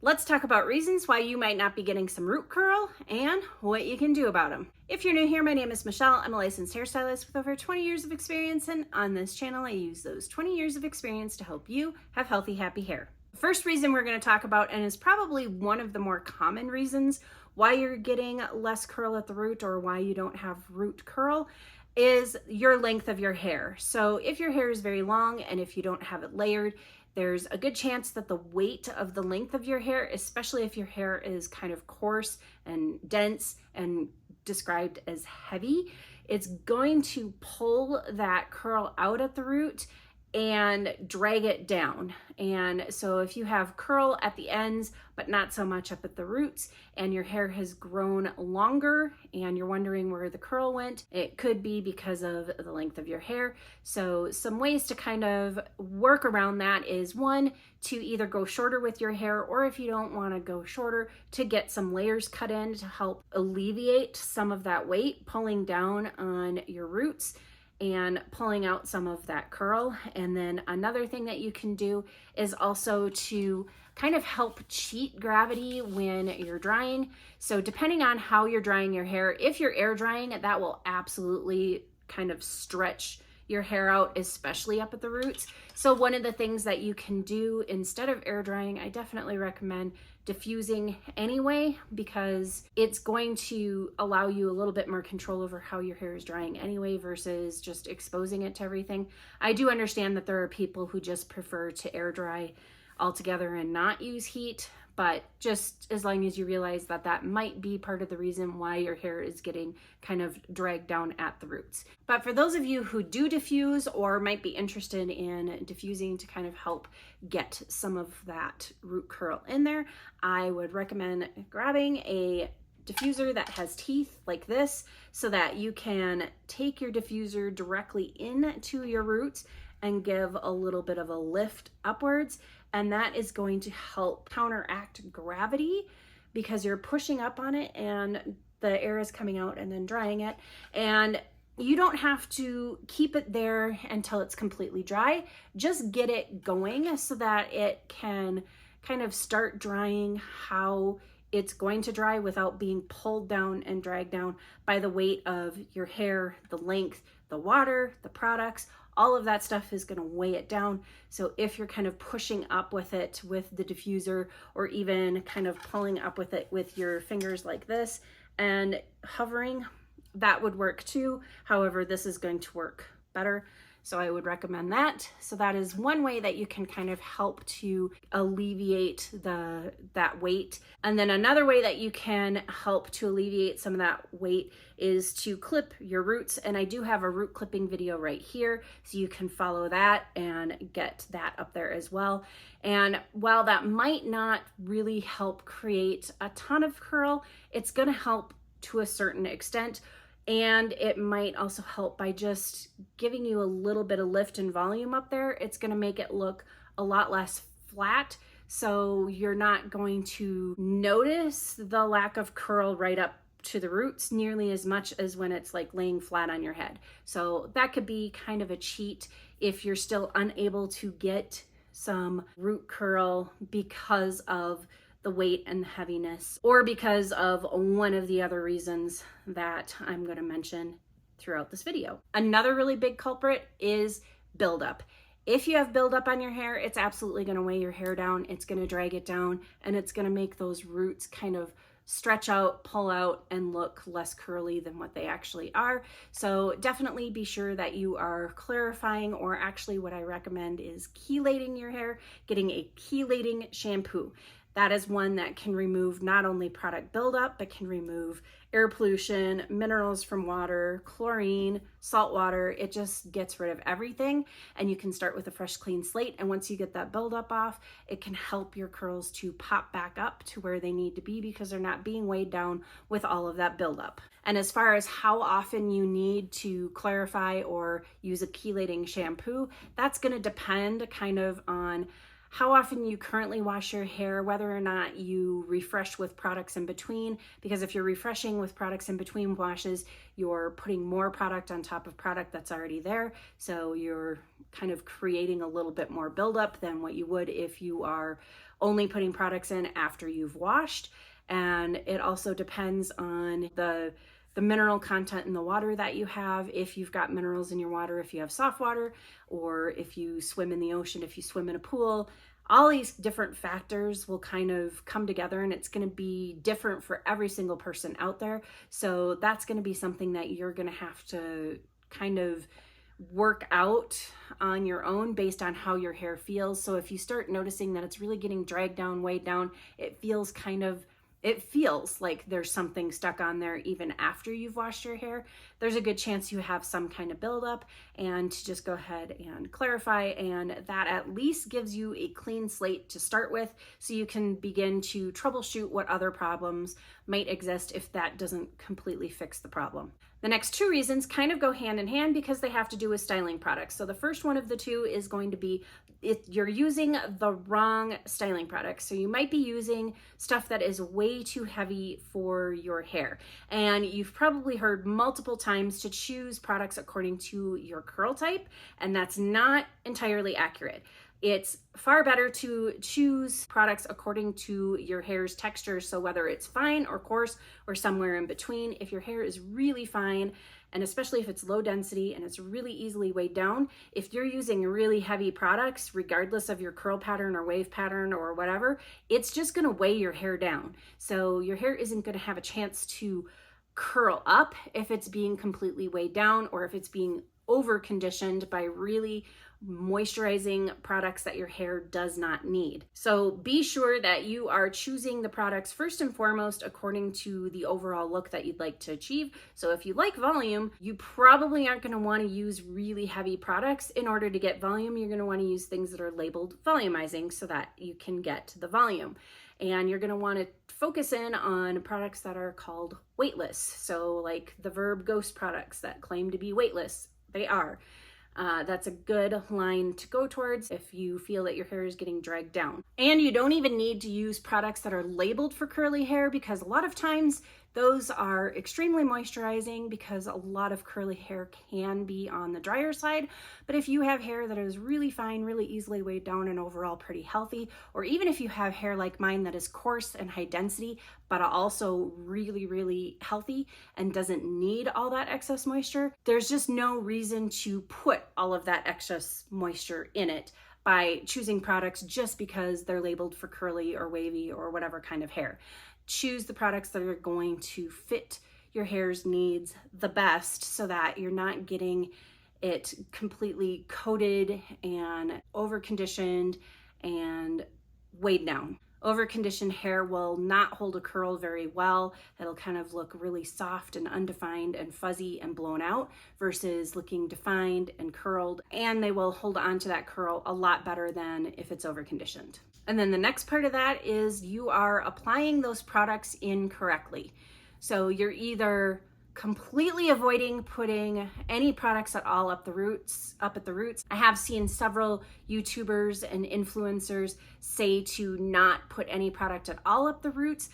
Let's talk about reasons why you might not be getting some root curl and what you can do about them. If you're new here, my name is Michelle. I'm a licensed hairstylist with over 20 years of experience, and on this channel, I use those 20 years of experience to help you have healthy, happy hair. The first reason we're going to talk about, and is probably one of the more common reasons why you're getting less curl at the root or why you don't have root curl, is your length of your hair. So if your hair is very long and if you don't have it layered, there's a good chance that the weight of the length of your hair, especially if your hair is kind of coarse and dense and described as heavy, it's going to pull that curl out at the root and drag it down. And so if you have curl at the ends, but not so much up at the roots, and your hair has grown longer and you're wondering where the curl went, it could be because of the length of your hair. So some ways to kind of work around that is, one, to either go shorter with your hair, or if you don't want to go shorter, to get some layers cut in to help alleviate some of that weight pulling down on your roots and pulling out some of that curl. And then another thing that you can do is also to kind of help cheat gravity when you're drying. So depending on how you're drying your hair, if you're air drying, that will absolutely kind of stretch your hair out, especially up at the roots. So one of the things that you can do instead of air drying, I definitely recommend diffusing anyway, because it's going to allow you a little bit more control over how your hair is drying anyway versus just exposing it to everything. I do understand that there are people who just prefer to air dry altogether and not use heat, but just as long as you realize that that might be part of the reason why your hair is getting kind of dragged down at the roots. But for those of you who do diffuse or might be interested in diffusing to kind of help get some of that root curl in there, I would recommend grabbing a diffuser that has teeth like this so that you can take your diffuser directly into your roots and give a little bit of a lift upwards. And that is going to help counteract gravity because you're pushing up on it and the air is coming out and then drying it. And you don't have to keep it there until it's completely dry. Just get it going so that it can kind of start drying how it's going to dry without being pulled down and dragged down by the weight of your hair, the length, the water, the products. All of that stuff is going to weigh it down. So if you're kind of pushing up with it with the diffuser, or even kind of pulling up with it with your fingers like this and hovering, that would work too. However, this is going to work better. So I would recommend that. So that is one way that you can kind of help to alleviate that weight. And then another way that you can help to alleviate some of that weight is to clip your roots. And I do have a root clipping video right here, so you can follow that and get that up there as well. And while that might not really help create a ton of curl, it's going to help to a certain extent. And it might also help by just giving you a little bit of lift and volume up there. It's going to make it look a lot less flat. So you're not going to notice the lack of curl right up to the roots nearly as much as when it's like laying flat on your head. So that could be kind of a cheat if you're still unable to get some root curl because of the weight and the heaviness, or because of one of the other reasons that I'm going to mention throughout this video. Another really big culprit is buildup. If you have buildup on your hair, it's absolutely going to weigh your hair down. It's going to drag it down, and it's going to make those roots kind of stretch out, pull out, and look less curly than what they actually are. So definitely be sure that you are clarifying, or actually what I recommend is chelating your hair, getting a chelating shampoo. That is one that can remove not only product buildup, but can remove air pollution, minerals from water, chlorine, salt water. It just gets rid of everything. And you can start with a fresh, clean slate. And once you get that buildup off, it can help your curls to pop back up to where they need to be because they're not being weighed down with all of that buildup. And as far as how often you need to clarify or use a chelating shampoo, that's going to depend kind of on how often you currently wash your hair, whether or not you refresh with products in between, because if you're refreshing with products in between washes, you're putting more product on top of product that's already there. So you're kind of creating a little bit more buildup than what you would if you are only putting products in after you've washed. And it also depends on the mineral content in the water that you have, if you've got minerals in your water, if you have soft water, or if you swim in the ocean, if you swim in a pool. All these different factors will kind of come together, and it's going to be different for every single person out there. So that's going to be something that you're going to have to kind of work out on your own based on how your hair feels. So if you start noticing that it's really getting dragged down, weighed down, it feels like there's something stuck on there even after you've washed your hair, there's a good chance you have some kind of buildup, and to just go ahead and clarify, and that at least gives you a clean slate to start with, so you can begin to troubleshoot what other problems might exist if that doesn't completely fix the problem. The next two reasons kind of go hand in hand because they have to do with styling products. So the first one of the two is going to be if you're using the wrong styling products. So you might be using stuff that is way too heavy for your hair. And you've probably heard multiple times to choose products according to your curl type, and that's not entirely accurate. It's far better to choose products according to your hair's texture. So whether it's fine or coarse or somewhere in between, if your hair is really fine, and especially if it's low density and it's really easily weighed down, if you're using really heavy products, regardless of your curl pattern or wave pattern or whatever, it's just gonna weigh your hair down. So your hair isn't gonna have a chance to curl up if it's being completely weighed down, or if it's being over conditioned by really moisturizing products that your hair does not need. So be sure that you are choosing the products first and foremost according to the overall look that you'd like to achieve. So if you like volume, you probably aren't going to want to use really heavy products in order to get volume. You're going to want to use things that are labeled volumizing so that you can get the volume. And you're going to want to focus in on products that are called weightless. So like the Verb Ghost products that claim to be weightless, they are. That's a good line to go towards if you feel that your hair is getting dragged down. And you don't even need to use products that are labeled for curly hair, because a lot of times those are extremely moisturizing, because a lot of curly hair can be on the drier side. But if you have hair that is really fine, really easily weighed down, and overall pretty healthy, or even if you have hair like mine that is coarse and high density, but also really, really healthy and doesn't need all that excess moisture, there's just no reason to put all of that excess moisture in it by choosing products just because they're labeled for curly or wavy or whatever kind of hair. Choose the products that are going to fit your hair's needs the best, so that you're not getting it completely coated and over conditioned and weighed down. Over conditioned hair will not hold a curl very well. It'll kind of look really soft and undefined and fuzzy and blown out, versus looking defined and curled, and they will hold on to that curl a lot better than if it's over conditioned. And then the next part of that is you are applying those products incorrectly. So you're either completely avoiding putting any products at all up at the roots. I have seen several YouTubers and influencers say to not put any product at all up the roots.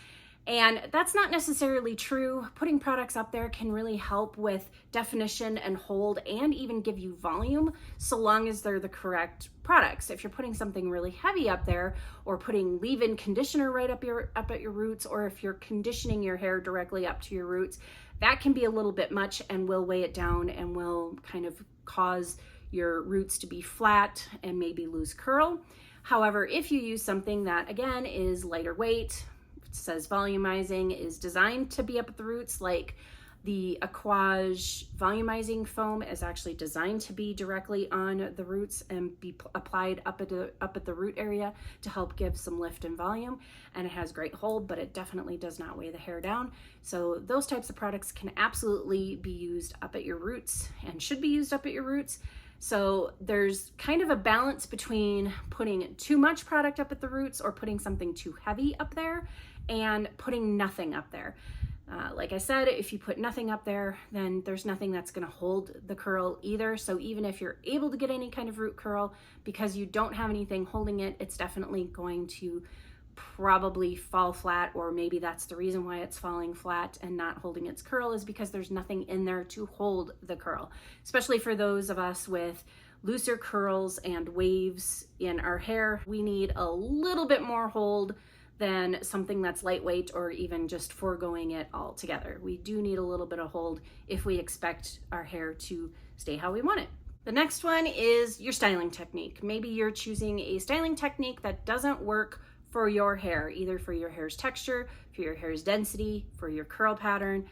And that's not necessarily true. Putting products up there can really help with definition and hold, and even give you volume, so long as they're the correct products. If you're putting something really heavy up there, or putting leave-in conditioner right up at your roots, or if you're conditioning your hair directly up to your roots, that can be a little bit much and will weigh it down and will kind of cause your roots to be flat and maybe lose curl. However, if you use something that, again, is lighter weight, says volumizing, is designed to be up at the roots, like the Aquage volumizing foam is actually designed to be directly on the roots and be applied up at the root area to help give some lift and volume, and it has great hold, but it definitely does not weigh the hair down. So those types of products can absolutely be used up at your roots and should be used up at your roots. So there's kind of a balance between putting too much product up at the roots, or putting something too heavy up there, and putting nothing up there. Like I said, if you put nothing up there, then there's nothing that's going to hold the curl either. So even if you're able to get any kind of root curl, because you don't have anything holding it, it's definitely going to probably fall flat, or maybe that's the reason why it's falling flat and not holding its curl, is because there's nothing in there to hold the curl. Especially for those of us with looser curls and waves in our hair, we need a little bit more hold than something that's lightweight or even just foregoing it altogether. We do need a little bit of hold if we expect our hair to stay how we want it. The next one is your styling technique. Maybe you're choosing a styling technique that doesn't work for your hair, either for your hair's texture, for your hair's density, for your curl pattern,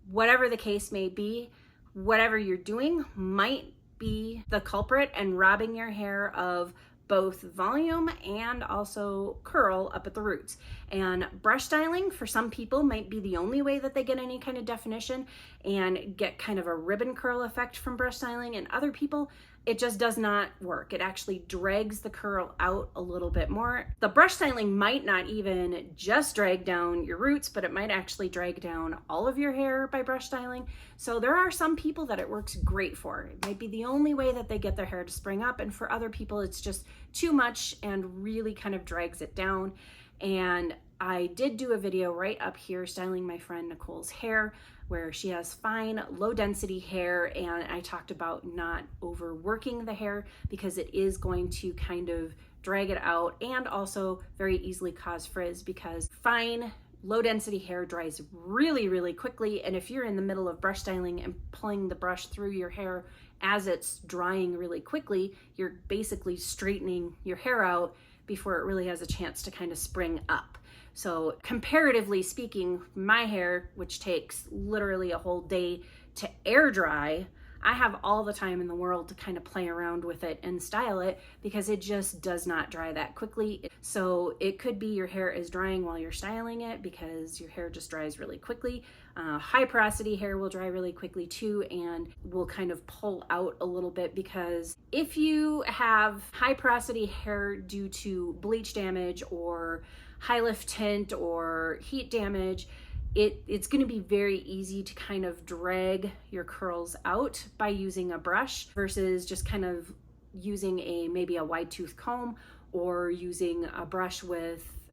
whatever the case may be. Whatever you're doing might be the culprit and robbing your hair of both volume and also curl up at the roots. And brush styling for some people might be the only way that they get any kind of definition and get kind of a ribbon curl effect from brush styling, and other people it just does not work. It actually drags the curl out a little bit more. The brush styling might not even just drag down your roots, but it might actually drag down all of your hair by brush styling. So there are some people that it works great for. It might be the only way that they get their hair to spring up, and for other people it's just too much and really kind of drags it down. And I did do a video right up here styling my friend Nicole's hair, where she has fine, low density hair, and I talked about not overworking the hair because it is going to kind of drag it out and also very easily cause frizz, because fine, low density hair dries really, really quickly. And if you're in the middle of brush styling and pulling the brush through your hair as it's drying really quickly, you're basically straightening your hair out before it really has a chance to kind of spring up. So comparatively speaking, my hair, which takes literally a whole day to air dry, I have all the time in the world to kind of play around with it and style it because it just does not dry that quickly. So it could be your hair is drying while you're styling it because your hair just dries really quickly. High porosity hair will dry really quickly too and will kind of pull out a little bit, because if you have high porosity hair due to bleach damage or high lift tint or heat damage, it's going to be very easy to kind of drag your curls out by using a brush versus just kind of using maybe a wide tooth comb, or using a brush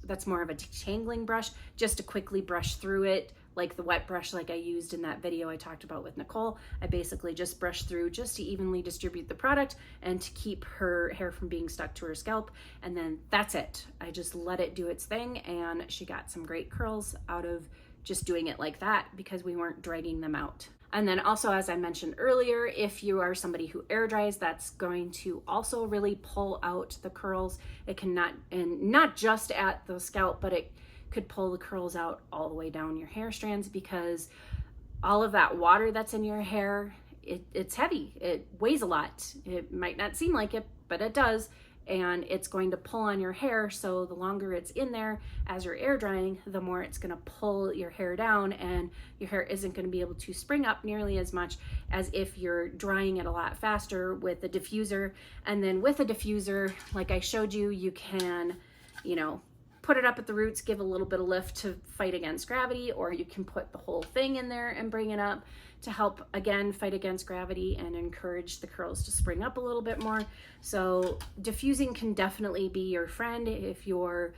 that's more of a detangling brush just to quickly brush through it, like the wet brush like I used in that video I talked about with Nicole. I basically just brush through just to evenly distribute the product and to keep her hair from being stuck to her scalp, and then that's it. I just let it do its thing, and she got some great curls out of just doing it like that because we weren't dragging them out. And then also, as I mentioned earlier, if you are somebody who air dries, that's going to also really pull out the curls. It cannot, and not just at the scalp, but it could pull the curls out all the way down your hair strands, because all of that water that's in your hair, it's heavy. It weighs a lot. It might not seem like it, but it does. And it's going to pull on your hair. So the longer it's in there as you're air drying, the more it's going to pull your hair down, and your hair isn't going to be able to spring up nearly as much as if you're drying it a lot faster with a diffuser. And then with a diffuser, like I showed you, you can, put it up at the roots, give a little bit of lift to fight against gravity, or you can put the whole thing in there and bring it up to help, again, fight against gravity and encourage the curls to spring up a little bit more. So diffusing can definitely be your friend if you're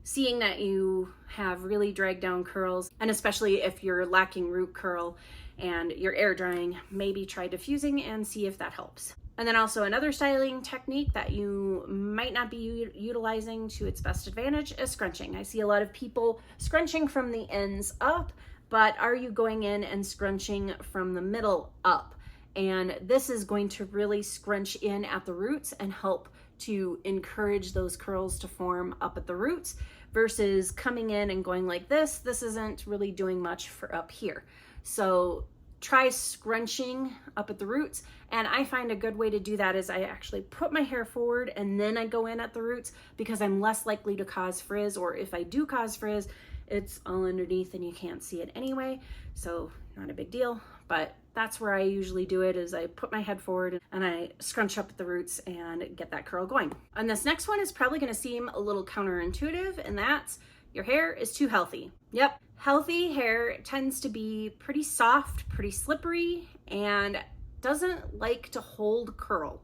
seeing that you have really dragged down curls, and especially if you're lacking root curl and you're air drying, maybe try diffusing and see if that helps. And then also another styling technique that you might not be utilizing to its best advantage is scrunching. I see a lot of people scrunching from the ends up, but are you going in and scrunching from the middle up? And this is going to really scrunch in at the roots and help to encourage those curls to form up at the roots, versus coming in and going like this. This isn't really doing much for up here. So try scrunching up at the roots. And I find a good way to do that is I actually put my hair forward and then I go in at the roots, because I'm less likely to cause frizz, or if I do cause frizz, it's all underneath and you can't see it anyway. So not a big deal, but that's where I usually do it, is I put my head forward and I scrunch up at the roots and get that curl going. And this next one is probably going to seem a little counterintuitive, and that's your hair is too healthy. Yep. Healthy hair tends to be pretty soft, pretty slippery, and doesn't like to hold curl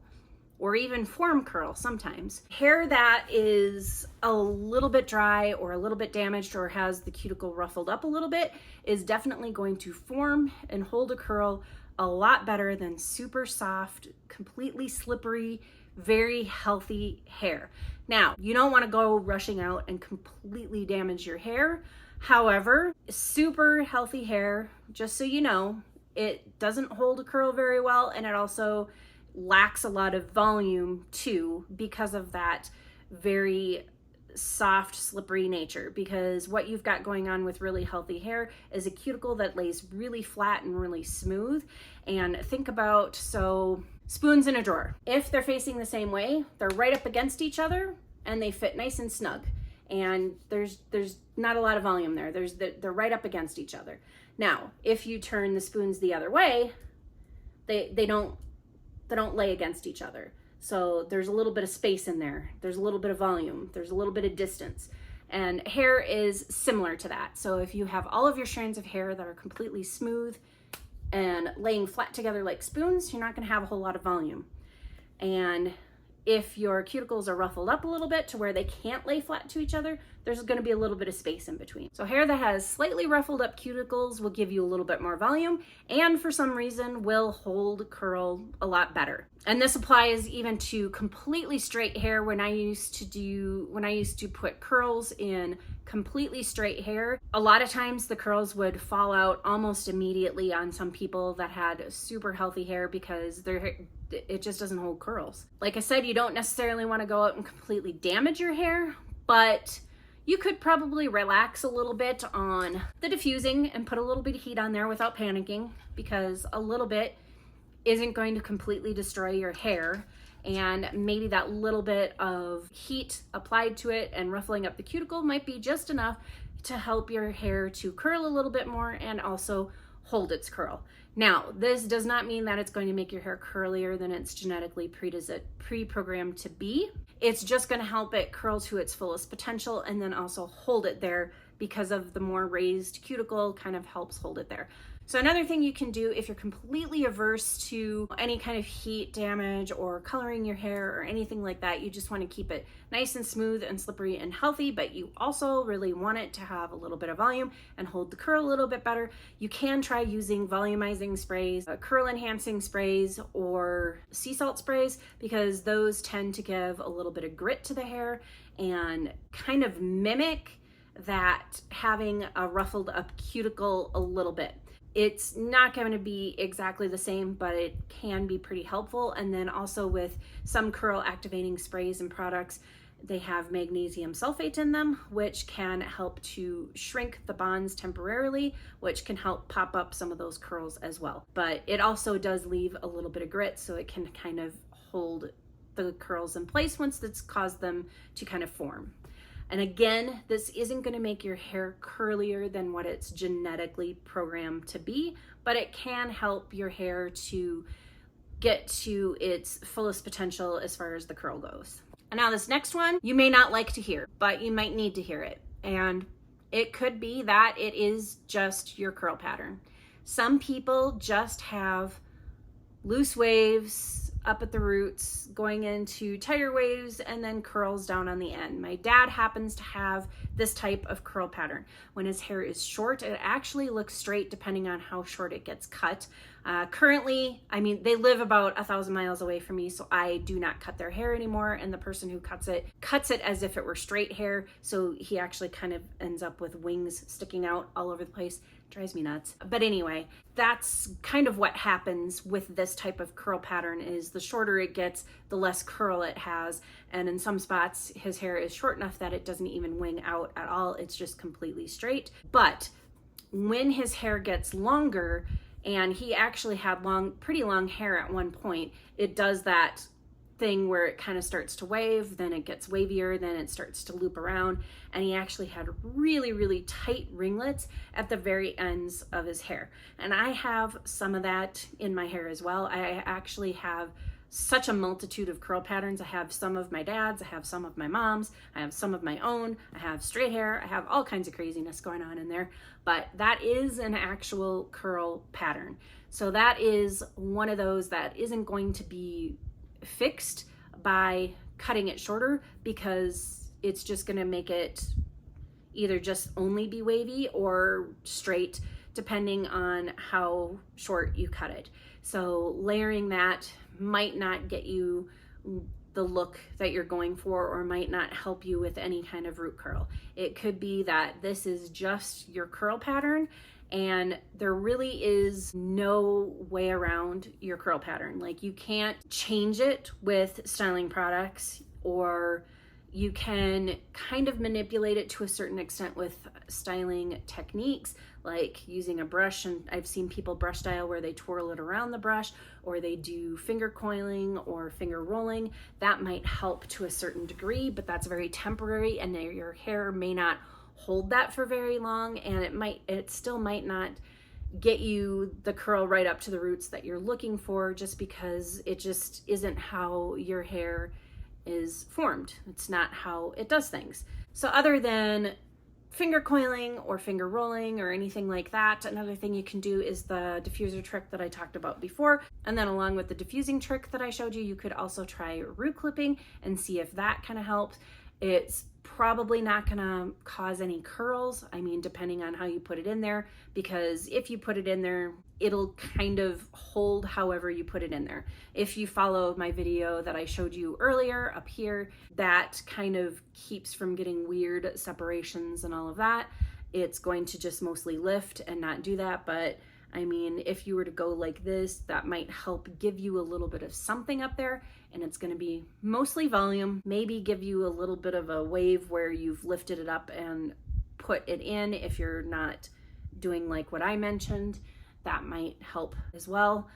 or even form curl sometimes. Hair that is a little bit dry or a little bit damaged or has the cuticle ruffled up a little bit is definitely going to form and hold a curl a lot better than super soft, completely slippery, very healthy hair. Now, you don't want to go rushing out and completely damage your hair. However, super healthy hair, just so you know, it doesn't hold a curl very well, and it also lacks a lot of volume too because of that very soft, slippery nature. Because what you've got going on with really healthy hair is a cuticle that lays really flat and really smooth. And think about, so spoons in a drawer. If they're facing the same way, they're right up against each other and they fit nice and snug. And there's not a lot of volume there. They're right up against each other. Now, if you turn the spoons the other way, they don't lay against each other. So there's a little bit of space in there. There's a little bit of volume. There's a little bit of distance. And hair is similar to that. So if you have all of your strands of hair that are completely smooth and laying flat together like spoons, you're not going to have a whole lot of volume. And if your cuticles are ruffled up a little bit to where they can't lay flat to each other, there's going to be a little bit of space in between. So hair that has slightly ruffled up cuticles will give you a little bit more volume, and for some reason will hold curl a lot better. And this applies even to completely straight hair. When I used to put curls in completely straight hair, a lot of times the curls would fall out almost immediately on some people that had super healthy hair because it just doesn't hold curls. Like I said, you don't necessarily want to go out and completely damage your hair, but you could probably relax a little bit on the diffusing and put a little bit of heat on there without panicking, because a little bit isn't going to completely destroy your hair. And maybe that little bit of heat applied to it and ruffling up the cuticle might be just enough to help your hair to curl a little bit more and also hold its curl. Now, this does not mean that it's going to make your hair curlier than it's genetically pre-programmed to be. It's just going to help it curl to its fullest potential and then also hold it there, because of the more raised cuticle kind of helps hold it there. So another thing you can do if you're completely averse to any kind of heat damage or coloring your hair or anything like that, you just want to keep it nice and smooth and slippery and healthy, but you also really want it to have a little bit of volume and hold the curl a little bit better, you can try using volumizing sprays, curl enhancing sprays, or sea salt sprays, because those tend to give a little bit of grit to the hair and kind of mimic that having a ruffled up cuticle a little bit. It's not going to be exactly the same, but it can be pretty helpful. And then also with some curl activating sprays and products, they have magnesium sulfate in them, which can help to shrink the bonds temporarily, which can help pop up some of those curls as well. But it also does leave a little bit of grit, so it can kind of hold the curls in place once it's caused them to kind of form. And again, this isn't going to make your hair curlier than what it's genetically programmed to be, but it can help your hair to get to its fullest potential as far as the curl goes. And now this next one, you may not like to hear, but you might need to hear it. And it could be that it is just your curl pattern. Some people just have loose waves up at the roots, going into tighter waves, and then curls down on the end. My dad happens to have this type of curl pattern. When his hair is short, it actually looks straight depending on how short it gets cut. Currently, I mean, they live about 1,000 miles away from me, so I do not cut their hair anymore, and the person who cuts it as if it were straight hair, so he actually kind of ends up with wings sticking out all over the place. Drives me nuts. But anyway, that's kind of what happens with this type of curl pattern, is the shorter it gets, the less curl it has. And in some spots, his hair is short enough that it doesn't even wing out at all. It's just completely straight. But when his hair gets longer, and he actually had pretty long hair at one point, it does that thing where it kind of starts to wave, then it gets wavier, then it starts to loop around, and he actually had really, really tight ringlets at the very ends of his hair. And I have some of that in my hair as well. I actually have such a multitude of curl patterns. I have some of my dad's, I have some of my mom's, I have some of my own, I have straight hair, I have all kinds of craziness going on in there, but that is an actual curl pattern. So that is one of those that isn't going to be fixed by cutting it shorter, because it's just going to make it either just only be wavy or straight depending on how short you cut it. So layering that might not get you the look that you're going for, or might not help you with any kind of root curl. It could be that this is just your curl pattern and there really is no way around your curl pattern. Like, you can't change it with styling products, or you can kind of manipulate it to a certain extent with styling techniques, like using a brush. And I've seen people brush style where they twirl it around the brush, or they do finger coiling or finger rolling. That might help to a certain degree, but that's very temporary, and your hair may not hold that for very long, and it still might not get you the curl right up to the roots that you're looking for, just because it just isn't how your hair is formed. It's not how it does things. So other than finger coiling or finger rolling or anything like that, another thing you can do is the diffuser trick that I talked about before. And then along with the diffusing trick that I showed you, you could also try root clipping and see if that kind of helps. It's probably not gonna cause any curls. I mean, depending on how you put it in there, because if you put it in there, it'll kind of hold however you put it in there. If you follow my video that I showed you earlier up here, that kind of keeps from getting weird separations and all of that. It's going to just mostly lift and not do that. But I mean, if you were to go like this, that might help give you a little bit of something up there, and it's going to be mostly volume, maybe give you a little bit of a wave where you've lifted it up and put it in. If you're not doing like what I mentioned, that might help as well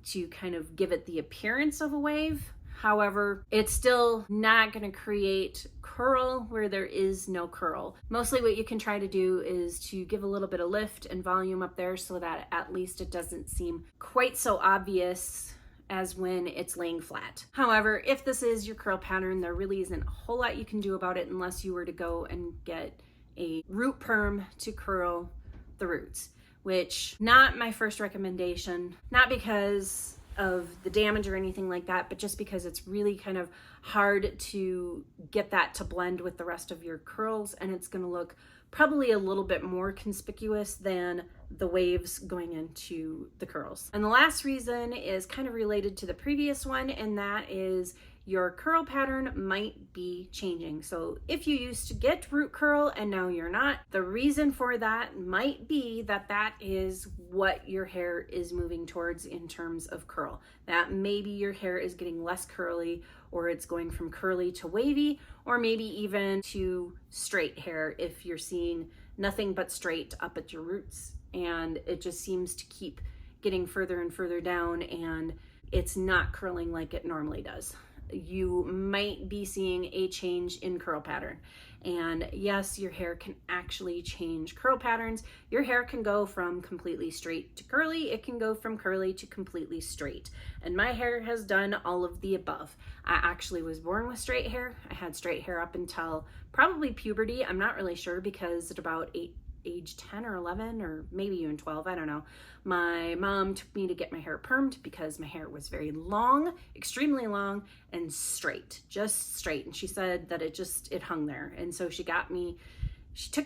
to kind of give it the appearance of a wave. However, it's still not going to create curl where there is no curl. Mostly what you can try to do is to give a little bit of lift and volume up there, so that at least it doesn't seem quite so obvious as when it's laying flat. However, if this is your curl pattern, there really isn't a whole lot you can do about it, unless you were to go and get a root perm to curl the roots, which not my first recommendation, not because of the damage or anything like that, but just because it's really kind of hard to get that to blend with the rest of your curls, and it's going to look probably a little bit more conspicuous than the waves going into the curls. And the last reason is kind of related to the previous one, and that is your curl pattern might be changing. So if you used to get root curl and now you're not, the reason for that might be that that is what your hair is moving towards in terms of curl. That maybe your hair is getting less curly, or it's going from curly to wavy, or maybe even to straight hair if you're seeing nothing but straight up at your roots, and it just seems to keep getting further and further down, and it's not curling like it normally does. You might be seeing a change in curl pattern. And yes, your hair can actually change curl patterns. Your hair can go from completely straight to curly. It can go from curly to completely straight. And my hair has done all of the above. I actually was born with straight hair. I had straight hair up until probably puberty. I'm not really sure, because at about age 10 or 11 or maybe even 12, I don't know, my mom took me to get my hair permed because my hair was very long, extremely long, and straight, just straight. And she said that it hung there. And so she took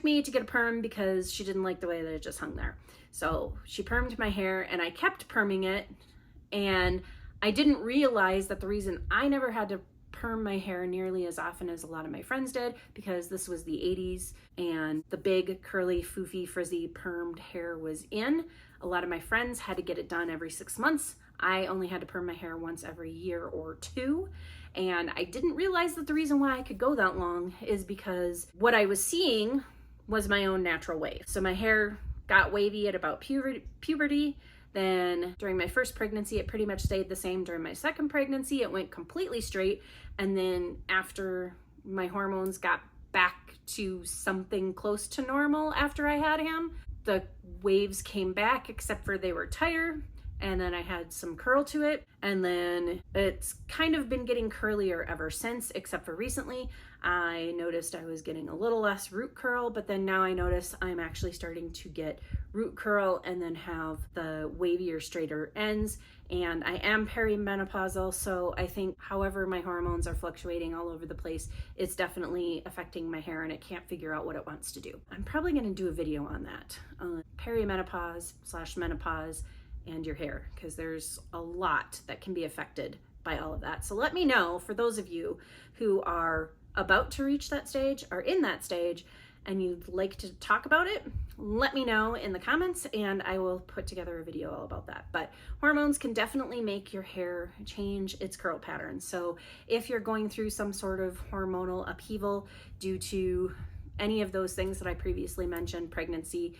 me to get a perm because she didn't like the way that it just hung there. So she permed my hair, and I kept perming it. And I didn't realize that the reason I never had to perm my hair nearly as often as a lot of my friends did, because this was the 80s and the big curly foofy frizzy permed hair was in. A lot of my friends had to get it done every 6 months. I only had to perm my hair once every year or two. And I didn't realize that the reason why I could go that long is because what I was seeing was my own natural wave. So my hair got wavy at about puberty. Then during my first pregnancy, it pretty much stayed the same. During my second pregnancy, it went completely straight. And then after my hormones got back to something close to normal after I had him, the waves came back, except for they were tighter and then I had some curl to it, and then it's kind of been getting curlier ever since, except for recently. I noticed I was getting a little less root curl, but then now I notice I'm actually starting to get root curl and then have the wavier, straighter ends. And I am perimenopausal, so I think however my hormones are fluctuating all over the place, it's definitely affecting my hair and it can't figure out what it wants to do. I'm probably gonna do a video on that, perimenopause/menopause and your hair, because there's a lot that can be affected by all of that. So let me know, for those of you who are about to reach that stage, or in that stage, and you'd like to talk about it, let me know in the comments and I will put together a video all about that. But hormones can definitely make your hair change its curl pattern. So if you're going through some sort of hormonal upheaval due to any of those things that I previously mentioned, pregnancy,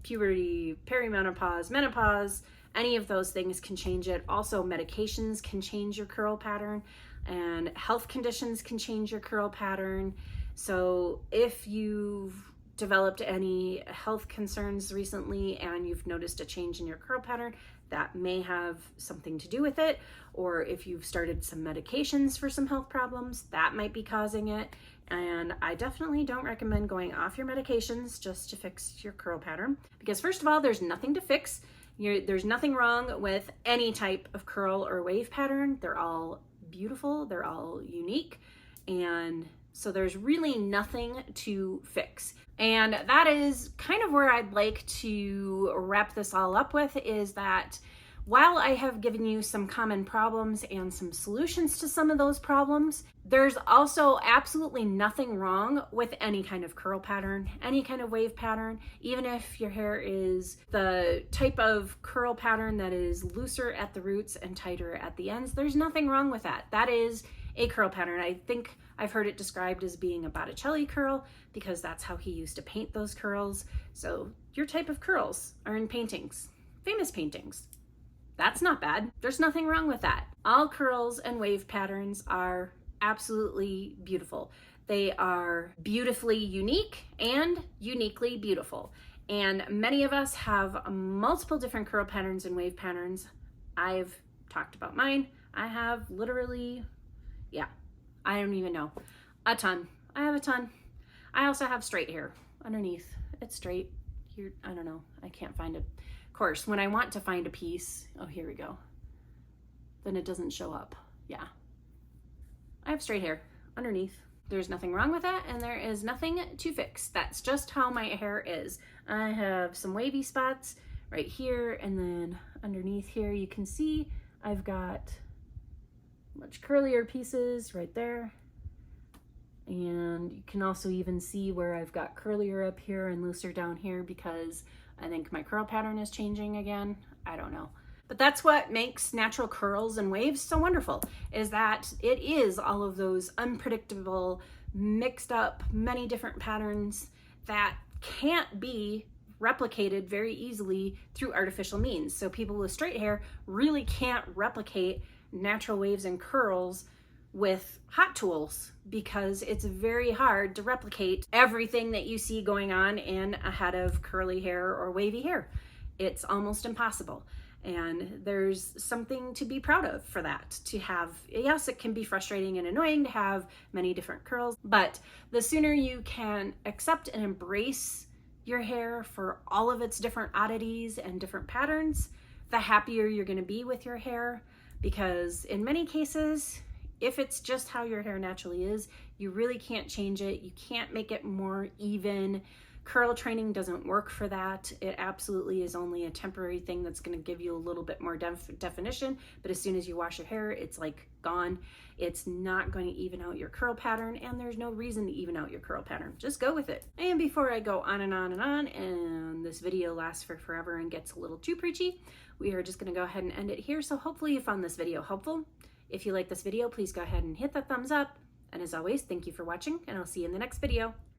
puberty, perimenopause, menopause, any of those things can change it. Also, medications can change your curl pattern, and health conditions can change your curl pattern. So if you've developed any health concerns recently and you've noticed a change in your curl pattern, that may have something to do with it. Or if you've started some medications for some health problems, that might be causing it. And I definitely don't recommend going off your medications just to fix your curl pattern, because first of all, there's nothing to fix. There's nothing wrong with any type of curl or wave pattern. They're all beautiful, they're all unique, and so there's really nothing to fix. And that is kind of where I'd like to wrap this all up with, is that while I have given you some common problems and some solutions to some of those problems, there's also absolutely nothing wrong with any kind of curl pattern, any kind of wave pattern. Even if your hair is the type of curl pattern that is looser at the roots and tighter at the ends, there's nothing wrong with that. That is a curl pattern. I think I've heard it described as being a Botticelli curl because that's how he used to paint those curls. So your type of curls are in paintings, famous paintings. That's not bad. There's nothing wrong with that. All curls and wave patterns are absolutely beautiful. They are beautifully unique and uniquely beautiful. And many of us have multiple different curl patterns and wave patterns. I've talked about mine. I have literally, I don't even know, a ton. I have a ton. I also have straight hair underneath. It's straight. Here, I don't know. I can't find it. Of course, when I want to find a piece, oh, here we go, then it doesn't show up. Yeah. I have straight hair underneath. There's nothing wrong with that, and there is nothing to fix. That's just how my hair is. I have some wavy spots right here, and then underneath here you can see I've got much curlier pieces right there. And you can also even see where I've got curlier up here and looser down here because I think my curl pattern is changing again. I don't know. But that's what makes natural curls and waves so wonderful, is that it is all of those unpredictable, mixed up, many different patterns that can't be replicated very easily through artificial means. So people with straight hair really can't replicate natural waves and curls with hot tools because it's very hard to replicate everything that you see going on in a head of curly hair or wavy hair. It's almost impossible. And there's something to be proud of for that, to have, yes, it can be frustrating and annoying to have many different curls, but the sooner you can accept and embrace your hair for all of its different oddities and different patterns, the happier you're going to be with your hair. Because in many cases, if it's just how your hair naturally is, you really can't change it. You can't make it more even. Curl training doesn't work for that. It absolutely is only a temporary thing that's going to give you a little bit more definition, but as soon as you wash your hair, it's like gone. It's not going to even out your curl pattern, and there's no reason to even out your curl pattern. Just go with it. And before I go on and on and on, and this video lasts for forever and gets a little too preachy, we are just going to go ahead and end it here. So hopefully you found this video helpful. If you like this video, please go ahead and hit that thumbs up. And as always, thank you for watching, and I'll see you in the next video.